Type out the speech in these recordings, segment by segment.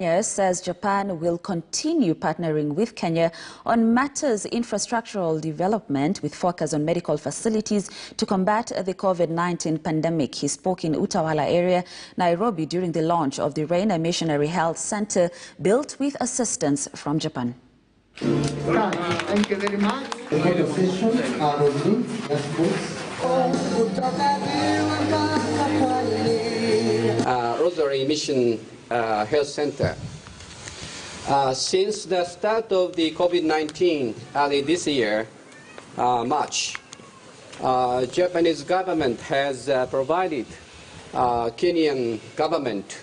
Kenya says Japan will continue partnering with Kenya on matters infrastructural development with focus on medical facilities to combat the COVID-19 pandemic. He spoke in Utawala area, Nairobi, during the launch of the Reina Missionary Health Center built with assistance from Japan. Thank you very much. The session are ready. Rosary Mission Health Center. Since the start of the COVID-19 early this year, March, Japanese government has provided Kenyan government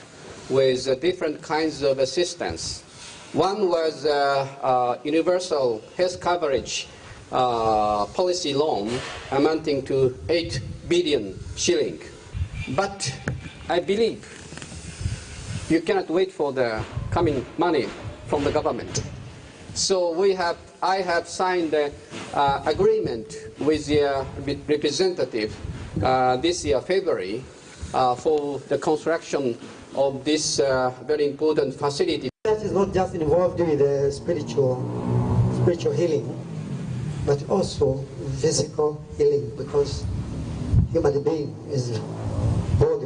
with different kinds of assistance. One was universal health coverage policy loan amounting to 8 billion shilling. But I believe you cannot wait for the coming money from the government. So I have signed an agreement with the representative this year, February, for the construction of this very important facility. Church is not just involved with spiritual healing, but also physical healing, because human being is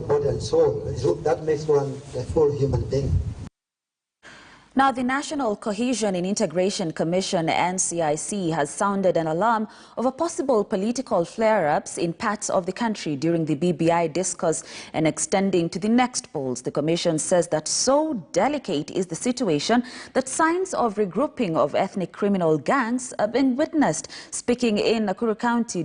body and soul. That makes one a full human being. Now, the National Cohesion and Integration Commission, NCIC, has sounded an alarm over possible political flare-ups in parts of the country during the BBI discourse and extending to the next polls. The Commission says that so delicate is the situation that signs of regrouping of ethnic criminal gangs have been witnessed. Speaking in Nakuru County